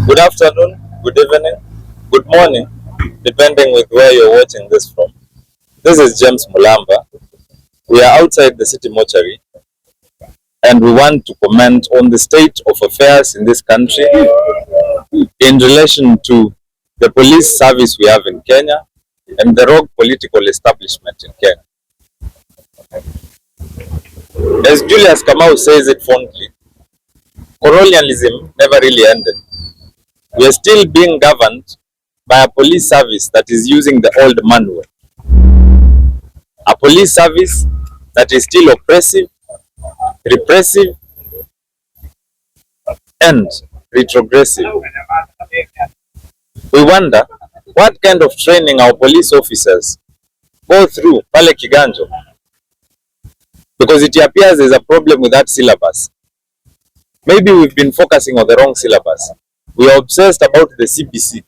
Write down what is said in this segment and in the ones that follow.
Good afternoon, good evening, good morning, depending with where you're watching this from. This is James Mulamba. We are outside the city mortuary and we want to comment on the state of affairs in this country in relation to the police service we have in Kenya and the rogue political establishment in Kenya. As Julius Kamau says it fondly, colonialism never really ended. We are still being governed by a police service that is using the old manual. A police service that is still oppressive, repressive, and retrogressive. We wonder what kind of training our police officers go through pale Kiganjo, because it appears there's a problem with that syllabus. Maybe we've been focusing on the wrong syllabus. We are obsessed about the CBC.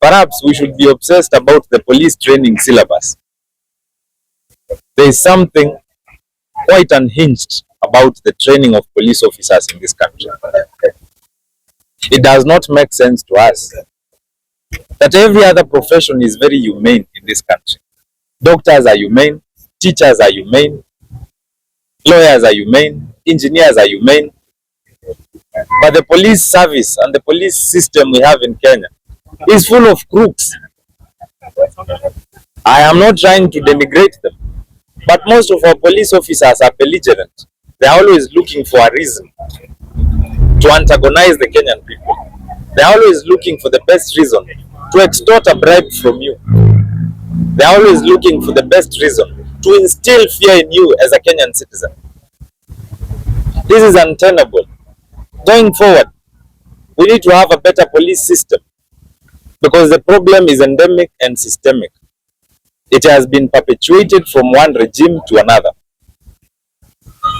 Perhaps we should be obsessed about the police training syllabus. There is something quite unhinged about the training of police officers in this country. It does not make sense to us that every other profession is very humane in this country. Doctors are humane, teachers are humane, lawyers are humane, engineers are humane. But the police service and the police system we have in Kenya is full of crooks. I am not trying to denigrate them, but most of our police officers are belligerent. They are always looking for a reason to antagonize the Kenyan people. They are always looking for the best reason to extort a bribe from you. They are always looking for the best reason to instill fear in you as a Kenyan citizen. This is untenable. Going forward, we need to have a better police system because the problem is endemic and systemic. It has been perpetuated from one regime to another.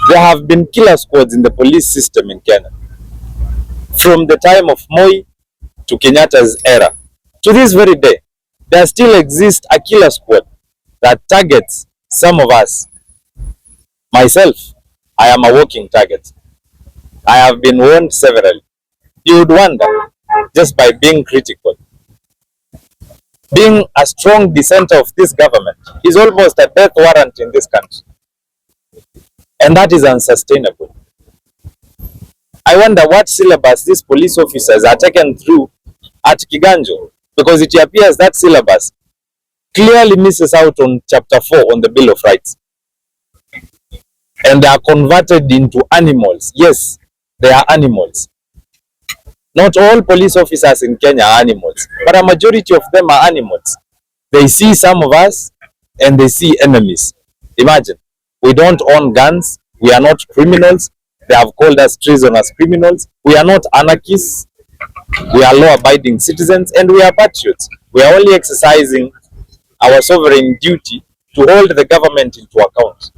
There have been killer squads in the police system in Kenya. From the time of Moi to Kenyatta's era, to this very day, there still exists a killer squad that targets some of us. Myself, I am a walking target. I have been warned severally. You would wonder, just by being critical. Being a strong dissenter of this government is almost a death warrant in this country. And that is unsustainable. I wonder what syllabus these police officers are taken through at Kiganjo, because it appears that syllabus clearly misses out on chapter 4 on the Bill of Rights. And they are converted into animals. Yes, they are animals. Not all police officers in Kenya are animals, but a majority of them are animals. They see some of us and they see enemies. Imagine, we don't own guns, we are not criminals, they have called us treasonous criminals, we are not anarchists, we are law-abiding citizens, and we are patriots. We are only exercising our sovereign duty to hold the government into account.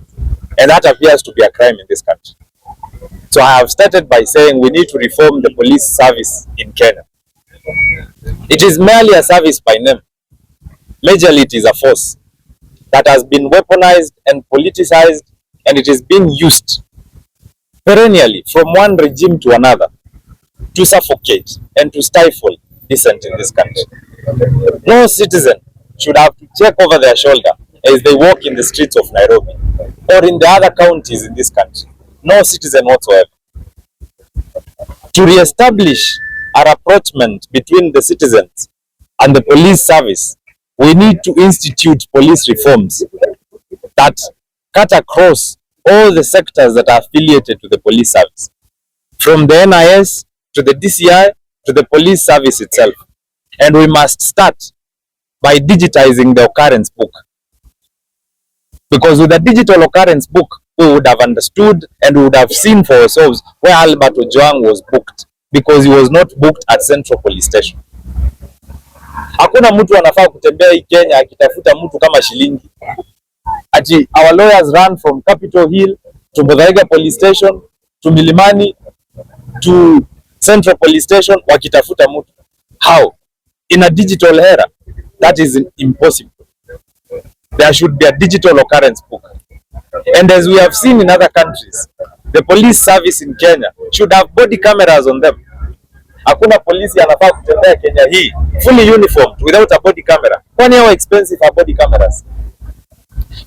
And that appears to be a crime in this country. So I have started by saying we need to reform the police service in Kenya. It is merely a service by name. Majorly it is a force that has been weaponized and politicized, and it is being used perennially from one regime to another to suffocate and to stifle dissent in this country. No citizen should have to check over their shoulder as they walk in the streets of Nairobi or in the other counties in this country. No citizen whatsoever. To re-establish a rapprochement between the citizens and the police service, we need to institute police reforms that cut across all the sectors that are affiliated to the police service, from the NIS to the DCI to the police service itself. And we must start by digitizing the occurrence book. Because with the digital occurrence book, we would have understood and we would have seen for ourselves where Albert Ojwang was booked, because he was not booked at Central Police Station. Hakuna mtu anafaa kutembea hii Kenya akitafuta mtu kama shilingi. Ati our lawyers run from Capitol Hill to Muthaiga Police Station to Milimani to Central Police Station wakitafuta mtu. How? In a digital era, that is impossible. There should be a digital occurrence book. And as we have seen in other countries, the police service in Kenya should have body cameras on them. Hakuna polisi anafaa kutembea Kenya hii fully uniformed without a body camera. Kwani how expensive are body cameras?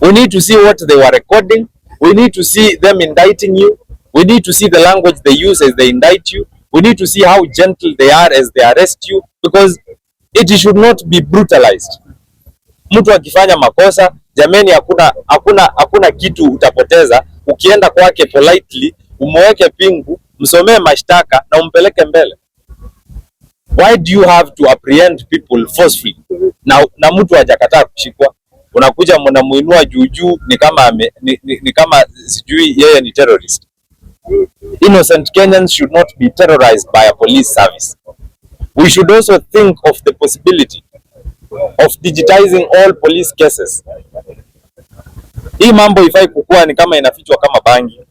We need to see what they were recording. We need to see them indicting you. We need to see the language they use as they indict you. We need to see how gentle they are as they arrest you, because it should not be brutalized. Mtu akifanya makosa, jameni, hakuna kitu utapoteza ukienda kwake politely, umweke pingu, msomee mashtaka na umpeleke mbele. Why do you have to apprehend people forcefully? Na mtu hajakataa kushikwa, unakuja mnamuinua juu ni kama sijui yeye ni terrorist. Innocent Kenyans should not be terrorized by a police service. We should also think of the possibility of digitizing all police cases. Hii mambo ifai kukua ni kama inafichwa kama bangi.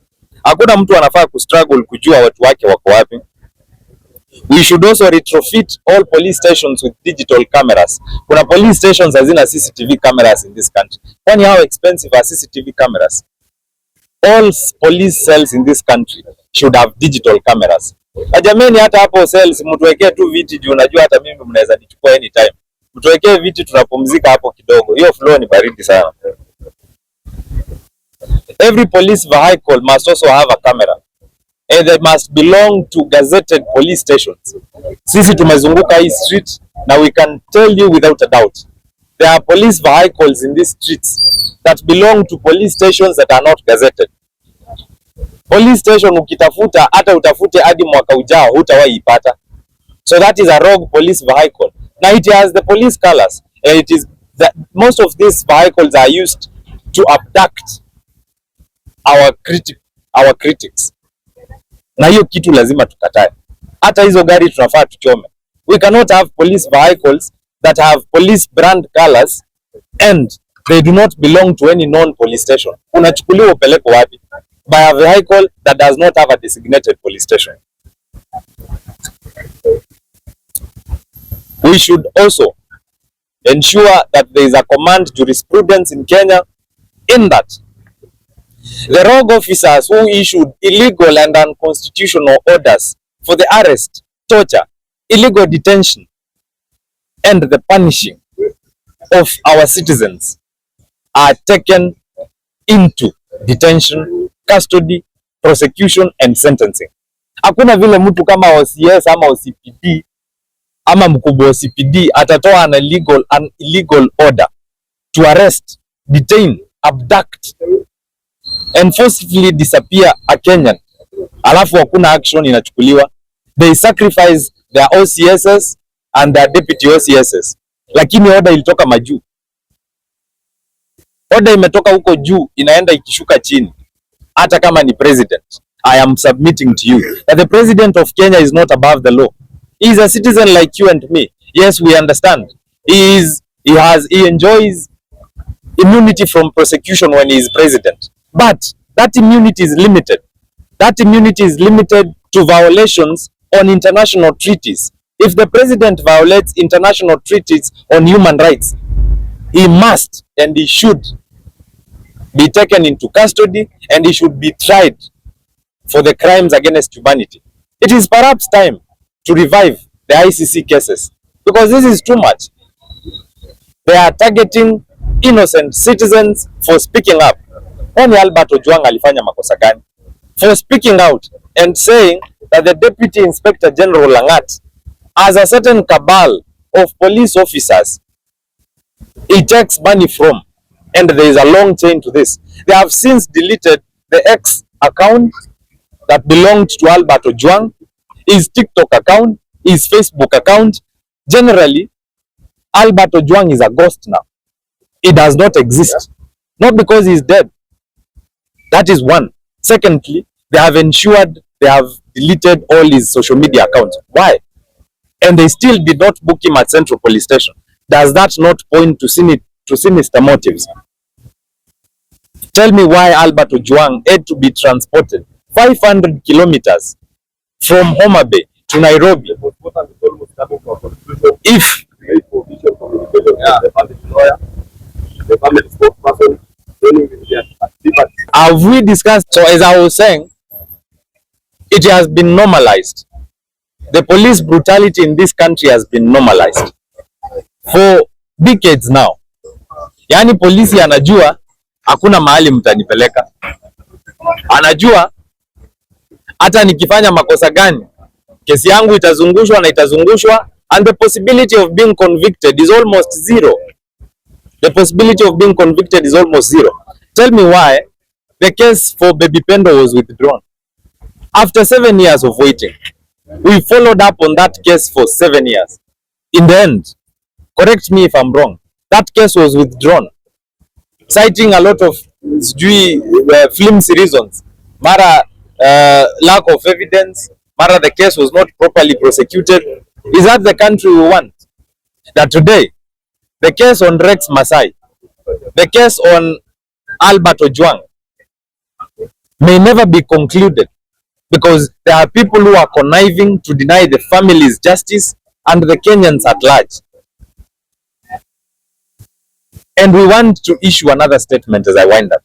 Hakuna mtu anafaa kustruggle kujua watu wake wako wapi. We should also retrofit all police stations with digital cameras. Kuna police stations hazina CCTV cameras in this country. Kwani how expensive are CCTV cameras? All police cells in this country should have digital cameras. Na jameni, hata hapo cells mtuwekee tu viti juu unajua hata mimi mnaweza nichukua anytime. Mtuwekee viti tunapumzika hapo kidogo. Hiyo floor ni baridi sana. Every police vehicle must also have a camera. And they must belong to gazetted police stations. Sisi tumezunguka hii street na we can tell you without a doubt, there are police vehicles in these streets that belong to police stations that are not gazetted. Police station ukitafuta, hata utafute hadi mwaka ujao hutawahi ipata. So that is a rogue police vehicle. Now it has the police colors, and it is that most of these vehicles are used to abduct our critics. Na hiyo kitu lazima tukatae. Hata hizo gari tunafaa tuchome. We cannot have police vehicles that have police brand colors and they do not belong to any known police station. Unachukuliwa upeleko wapi? By a vehicle that does not have a designated police station. We should also ensure that there is a command jurisprudence in Kenya in that the rogue officers who issued illegal and unconstitutional orders for the arrest, torture, illegal detention, and the punishing of our citizens are taken into detention, custody, prosecution, and sentencing. Hakuna vile mtu kama OCS ama OCPD ama mkubwa OCPD atatoa an illegal order to arrest, detain, abduct and forcibly disappear a Kenyan, alafu hakuna action inachukuliwa. They sacrifice their OCSs and their deputy OCSs, lakini order ilitoka majuu. Order imetoka huko juu inaenda ikishuka chini. Hata kama ni president, I am submitting to you that the president of Kenya is not above the law. He is a citizen like you and me. Yes, we understand. He enjoys immunity from prosecution when he is president. But that immunity is limited. That immunity is limited to violations on international treaties. If the president violates international treaties on human rights, he must and he should be taken into custody and he should be tried for the crimes against humanity. It is perhaps time to revive the ICC cases because this is too much. They are targeting innocent citizens for speaking up. Kwani Albert Ojwang alifanya makosa gani? For speaking out and saying that the Deputy Inspector General Langat has a certain cabal of police officers he takes money from, and there is a long chain to this. They have since deleted the X account that belonged to Albert Ojwang, his TikTok account, his Facebook account. Generally, Albert Ojwang is a ghost now. He does not exist. Not because he is dead. That is one. Secondly, they have deleted all his social media accounts. Why? And they still did not book him at Central Police Station. Does that not point to sinister motives? Tell me why Albert Ojwang had to be transported 500 kilometers from Mutembei to Nairobi. If have we discussed? So as I was saying, it has been normalized the police brutality in this country has been normalized for decades now. Yani polisi anajua hakuna mahali mtanipeleka. Anajua hata nikifanya makosa gani, kesi yangu itazungushwa na itazungushwa, and the possibility of being convicted is almost zero. The possibility of being convicted is almost zero. Tell me why the case for Baby Pendo was withdrawn. After 7 years of waiting, we followed up on that case for 7 years. In the end, correct me if I'm wrong, that case was withdrawn, citing a lot of flimsy reasons. Mara lack of evidence, mara the case was not properly prosecuted. Is that the country we want? That today, the case on Rex Masai, the case on Albert Ojwang may never be concluded because there are people who are conniving to deny the families justice and the Kenyans at large. And we want to issue another statement as I wind up.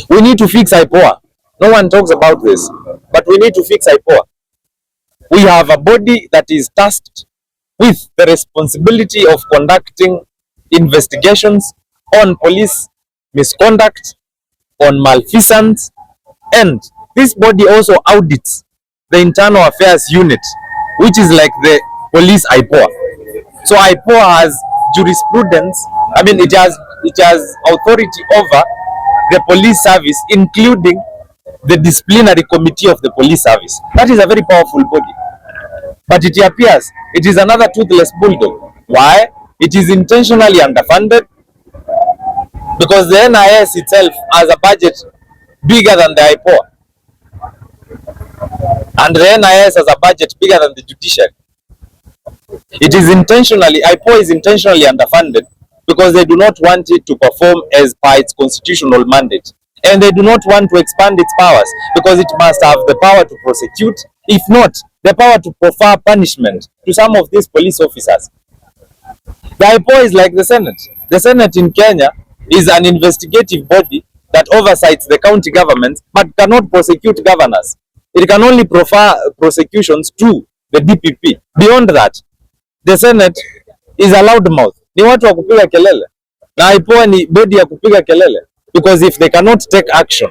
We need to fix IPOA. No one talks about this, but we need to fix IPOA. We have a body that is tasked with the responsibility of conducting investigations on police misconduct, on malfeasance, and this body also audits the internal affairs unit, which is like the police IPOA. So IPOA has jurisprudence, I mean it has authority over the police service, including the disciplinary committee of the police service. That is a very powerful body. But it appears it is another toothless bulldog. Why? It is intentionally underfunded because the NIS itself has a budget bigger than the IPOA. And the NIS has a budget bigger than the judiciary. It is intentionally, IPOA is intentionally underfunded because they do not want it to perform as per its constitutional mandate. And they do not want to expand its powers because it must have the power to prosecute, if not, the power to prefer punishment to some of these police officers. The IPOA is like the Senate. The Senate in Kenya is an investigative body that oversights the county governments but cannot prosecute governors. It can only prefer prosecutions to the DPP. Beyond that, the Senate is a loudmouth. Ni watu wa kupiga kelele. Na IPOA ni body ya kupiga kelele. Because if they cannot take action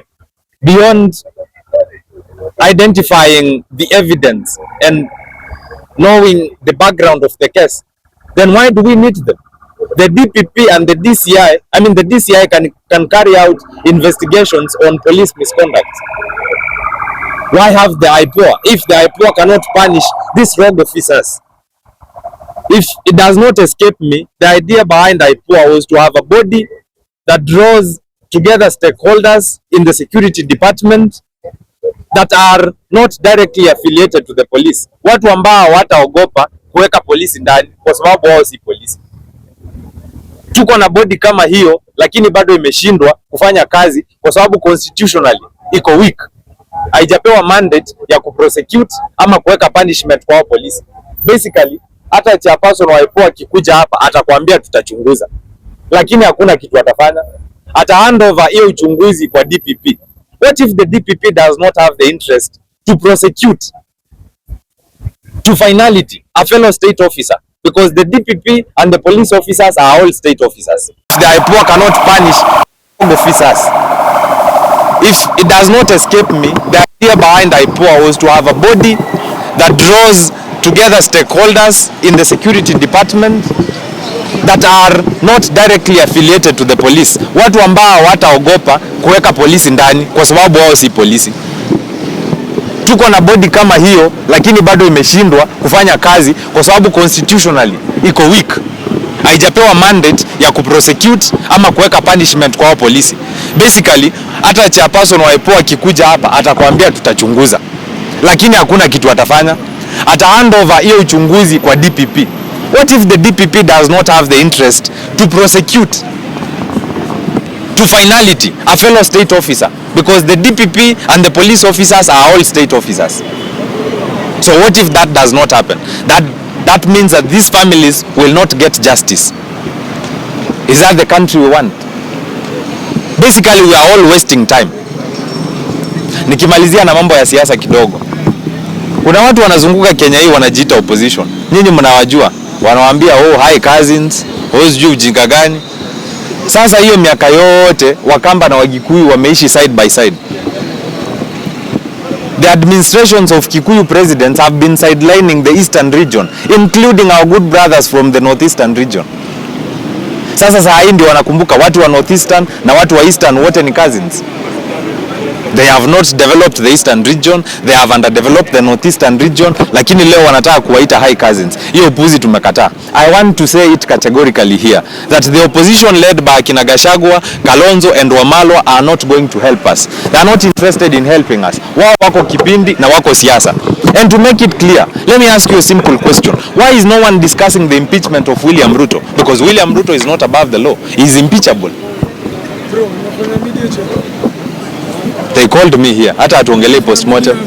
beyond identifying the evidence and knowing the background of the case, then why do we need them? The DPP and the DCI, I mean the DCI can carry out investigations on police misconduct. Why have the IPOA if the IPOA cannot punish these rogue officers? If it does not escape me, the idea behind IPOA was to have a body that draws together stakeholders in the security department that are not directly affiliated to the police. Watu ambao hawataogopa kuweka polisi ndani kwa sababu wao si polisi. Tuko na body kama hiyo lakini bado imeshindwa kufanya kazi kwa sababu constitutionally iko weak. Haijapewa mandate ya kuprosecute ama kuweka punishment kwa polisi. Basically, hata chairperson wa IPOA akikuja hapa atakwambia tutachunguza. Lakini hakuna kitu atafanya. Ata hand over hiyo uchunguzi kwa DPP. What if the DPP does not have the interest to prosecute to finality a fellow state officer? Because the DPP and the police officers are all state officers. The IPOA cannot punish officers. If it does not escape me, the idea behind IPOA was to have a body that draws together stakeholders in the security department that are not directly affiliated to the police. Watu ambao wataogopa kuweka polisi ndani kwa sababu wao si polisi. Tuko na body kama hiyo lakini bado imeshindwa kufanya kazi kwa sababu constitutionally iko weak. Haijapewa mandate ya kuprosecute ama kuweka punishment kwa polisi. Basically, hata chairperson wa IPOA akikuja hapa atakwambia tutachunguza. Lakini hakuna kitu atafanya. Ata hand over hiyo uchunguzi kwa DPP. What if the DPP does not have the interest to prosecute to finality a fellow state officer? Because the DPP and the police officers are all state officers. So what if that does not happen? That means that these families will not get justice. Is that the country we want? Basically, we are all wasting time. Nikimalizia na mambo ya siasa kidogo. Kuna watu wanazunguka Kenya hii wanajiita opposition. Nyinyi mnawajua. Wanawaambia hi cousins, sijui ujinga gani. Sasa hiyo miaka yote Wakamba na Wagikuyu wameishi side by side. The administrations of Kikuyu presidents have been sidelining the eastern region, including our good brothers from the northeastern region. Sasa saa hii ndio wanakumbuka watu wa northeastern na watu wa eastern wote ni cousins. They have not developed the eastern region, they have underdeveloped the northeastern region, lakini leo wanataka kuwaita high cousins. Hiyo upuzi tumekataa. I want to say it categorically here that the opposition led by Kina Gachagua, Kalonzo and Wamalwa are not going to help us. They are not interested in helping us. Wao wako kipindi na wako siasa. And to make it clear, let me ask you a simple question. Why is no one discussing the impeachment of William Ruto? Because William Ruto is not above the law. He is impeachable. They called me here. Hata atuongelee postmortem.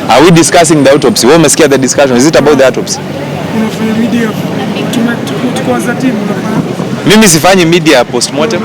Are we discussing the autopsy? Wewe umesikia the discussion? Is it about the autopsy? Mimi sifanyi media postmortem.